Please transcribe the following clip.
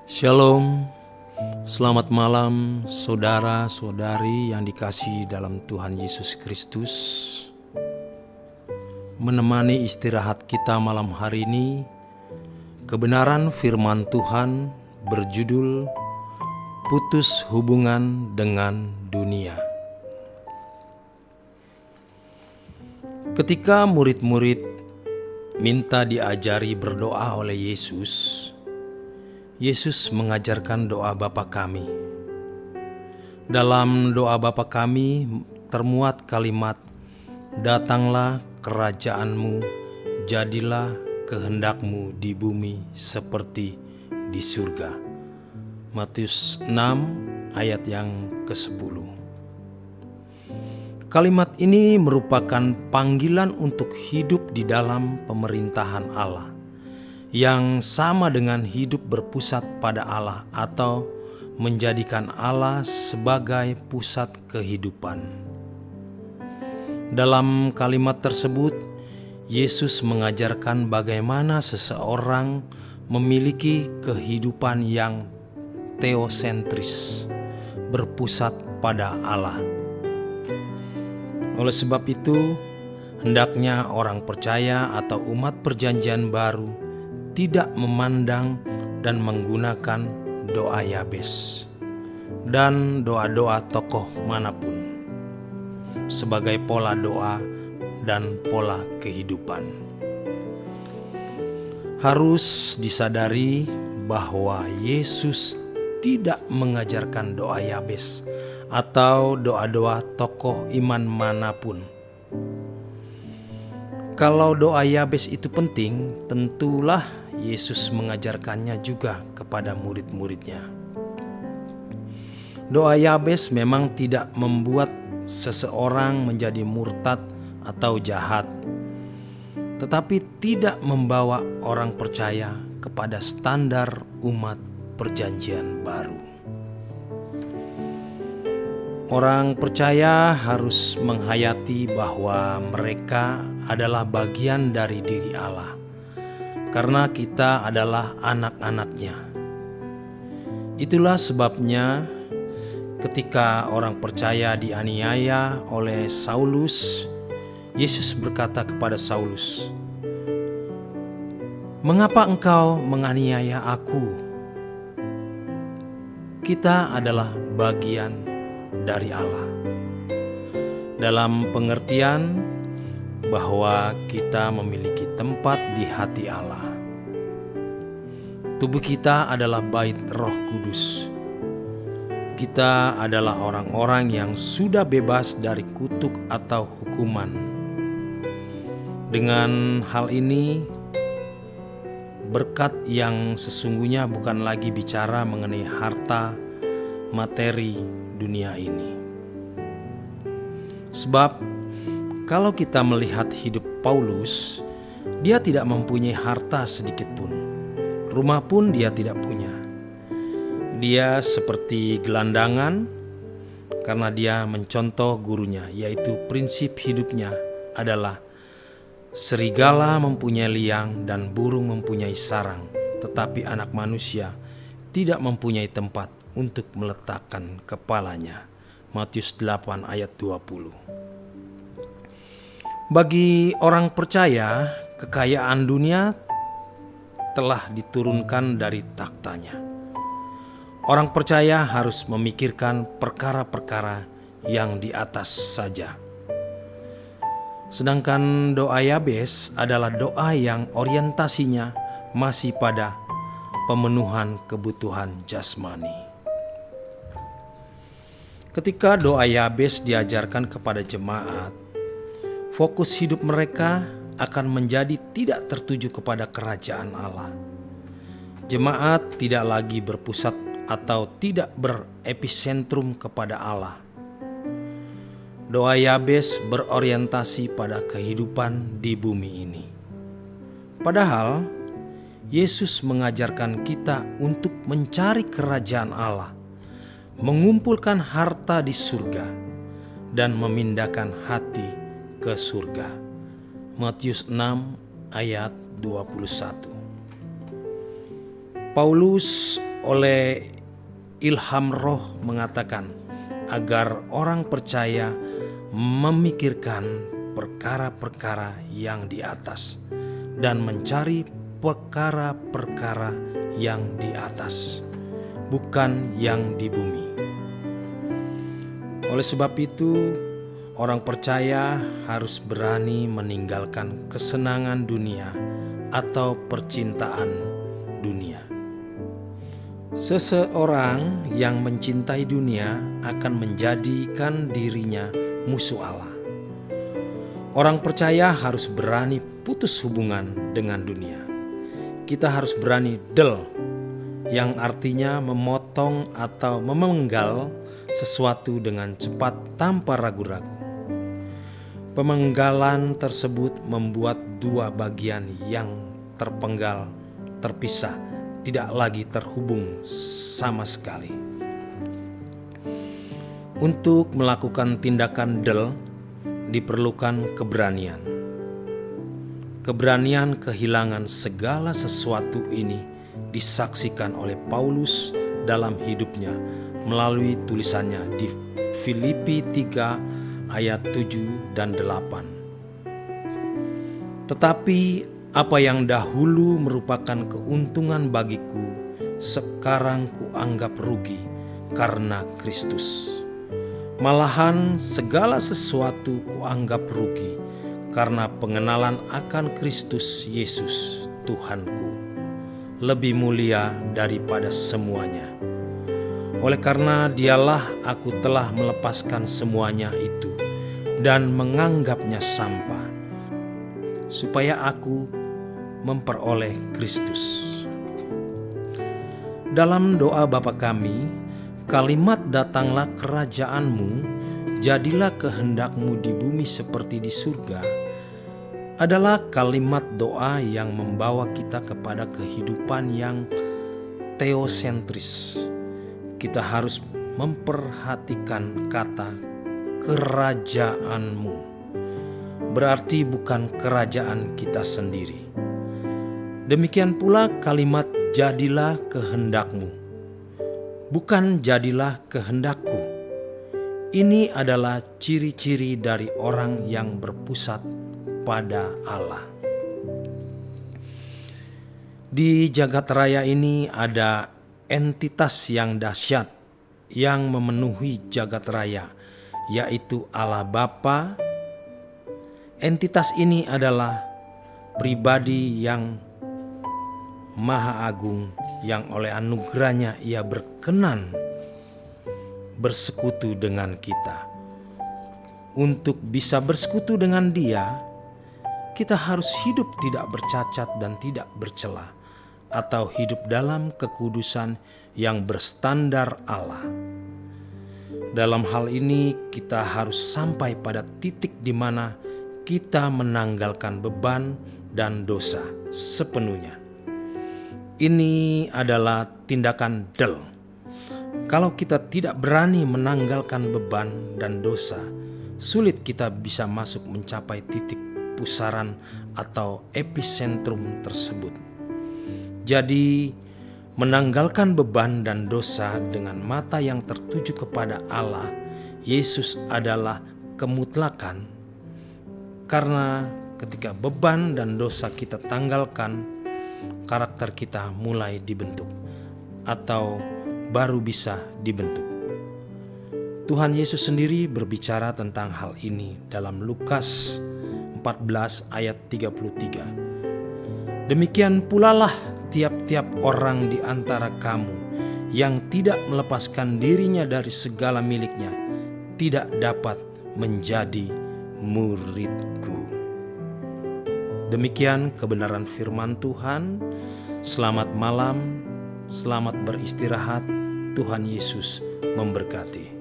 Shalom, selamat malam saudara-saudari yang dikasihi dalam Tuhan Yesus Kristus. Menemani istirahat kita malam hari ini, kebenaran firman Tuhan berjudul Putus Hubungan dengan Dunia. Ketika murid-murid minta diajari berdoa oleh Yesus mengajarkan doa Bapa Kami. Dalam doa Bapa Kami termuat kalimat, "Datanglah kerajaan-Mu, jadilah kehendak-Mu di bumi seperti di surga." Matius 6 ayat yang ke-10. Kalimat ini merupakan panggilan untuk hidup di dalam pemerintahan Allah, yang sama dengan hidup berpusat pada Allah atau menjadikan Allah sebagai pusat kehidupan. Dalam kalimat tersebut, Yesus mengajarkan bagaimana seseorang memiliki kehidupan yang teosentris, berpusat pada Allah. Oleh sebab itu, hendaknya orang percaya atau umat perjanjian baru tidak memandang dan menggunakan doa Yabes dan doa-doa tokoh manapun sebagai pola doa dan pola kehidupan. Harus disadari bahwa Yesus tidak mengajarkan doa Yabes atau doa-doa tokoh iman manapun. Kalau doa Yabes itu penting, tentulah Yesus mengajarkannya juga kepada murid-muridnya. Doa Yabes memang tidak membuat seseorang menjadi murtad atau jahat, tetapi tidak membawa orang percaya kepada standar umat perjanjian baru. Orang percaya harus menghayati bahwa mereka adalah bagian dari diri Allah, karena kita adalah anak-anak-Nya. Itulah sebabnya ketika orang percaya dianiaya oleh Saulus, Yesus berkata kepada Saulus, "Mengapa engkau menganiaya aku?" Kita adalah bagian dari Allah, dalam pengertian bahwa kita memiliki tempat di hati Allah. Tubuh kita adalah bait Roh Kudus. Kita adalah orang-orang yang sudah bebas dari kutuk atau hukuman. Dengan hal ini, berkat yang sesungguhnya bukan lagi bicara mengenai harta, materi dunia ini. Sebab kalau kita melihat hidup Paulus, dia tidak mempunyai harta sedikit pun. Rumah pun dia tidak punya. Dia seperti gelandangan karena dia mencontoh gurunya, yaitu prinsip hidupnya adalah serigala mempunyai liang dan burung mempunyai sarang, tetapi anak manusia tidak mempunyai tempat untuk meletakkan kepalanya. Matius 8 ayat 20. Bagi orang percaya, kekayaan dunia telah diturunkan dari taktanya. Orang percaya harus memikirkan perkara-perkara yang di atas saja. Sedangkan doa Yabes adalah doa yang orientasinya masih pada pemenuhan kebutuhan jasmani. Ketika doa Yabes diajarkan kepada jemaat, fokus hidup mereka akan menjadi tidak tertuju kepada kerajaan Allah. Jemaat tidak lagi berpusat atau tidak berepisentrum kepada Allah. Doa Yabes berorientasi pada kehidupan di bumi ini. Padahal Yesus mengajarkan kita untuk mencari kerajaan Allah, mengumpulkan harta di surga, dan memindahkan hati ke surga. Matius 6 ayat 21. Paulus oleh ilham roh mengatakan agar orang percaya memikirkan perkara-perkara yang di atas dan mencari perkara-perkara yang di atas, bukan yang di bumi. Oleh sebab itu, orang percaya harus berani meninggalkan kesenangan dunia atau percintaan dunia. Seseorang yang mencintai dunia akan menjadikan dirinya musuh Allah. Orang percaya harus berani putus hubungan dengan dunia. Kita harus berani del, yang artinya memotong atau memenggal sesuatu dengan cepat tanpa ragu-ragu. Pemenggalan tersebut membuat dua bagian yang terpenggal terpisah, tidak lagi terhubung sama sekali. Untuk melakukan tindakan del diperlukan keberanian. Keberanian kehilangan segala sesuatu ini disaksikan oleh Paulus dalam hidupnya melalui tulisannya di Filipi 3 ayat 7 dan 8. Tetapi apa yang dahulu merupakan keuntungan bagiku, sekarang kuanggap rugi karena Kristus. Malahan segala sesuatu kuanggap rugi karena pengenalan akan Kristus Yesus Tuhanku, lebih mulia daripada semuanya. Oleh karena Dialah aku telah melepaskan semuanya itu dan menganggapnya sampah, supaya aku memperoleh Kristus. Dalam doa Bapa kami, kalimat datanglah kerajaan-Mu, jadilah kehendak-Mu di bumi seperti di surga, adalah kalimat doa yang membawa kita kepada kehidupan yang teosentris. Kita harus memperhatikan kata kerajaan-Mu. Berarti bukan kerajaan kita sendiri. Demikian pula kalimat jadilah kehendak-Mu, bukan jadilah kehendakku. Ini adalah ciri-ciri dari orang yang berpusat pada Allah. Di jagat raya ini ada entitas yang dahsyat yang memenuhi jagat raya, yaitu Allah Bapa. Entitas ini adalah pribadi yang Maha Agung yang oleh anugerahnya Ia berkenan bersekutu dengan kita. Untuk bisa bersekutu dengan Dia, kita harus hidup tidak bercacat dan tidak bercela, atau hidup dalam kekudusan yang berstandar Allah. Dalam hal ini kita harus sampai pada titik di mana kita menanggalkan beban dan dosa sepenuhnya. Ini adalah tindakan del. Kalau kita tidak berani menanggalkan beban dan dosa, sulit kita bisa masuk mencapai titik pusaran atau epicentrum tersebut. Jadi, menanggalkan beban dan dosa dengan mata yang tertuju kepada Allah, Yesus adalah kemutlakan. Karena ketika beban dan dosa kita tanggalkan, karakter kita mulai dibentuk atau baru bisa dibentuk. Tuhan Yesus sendiri berbicara tentang hal ini dalam Lukas 14 ayat 33. Demikian pula lah tiap-tiap orang di antara kamu yang tidak melepaskan dirinya dari segala miliknya tidak dapat menjadi muridku. Demikian kebenaran firman Tuhan. Selamat malam, selamat beristirahat. Tuhan Yesus memberkati.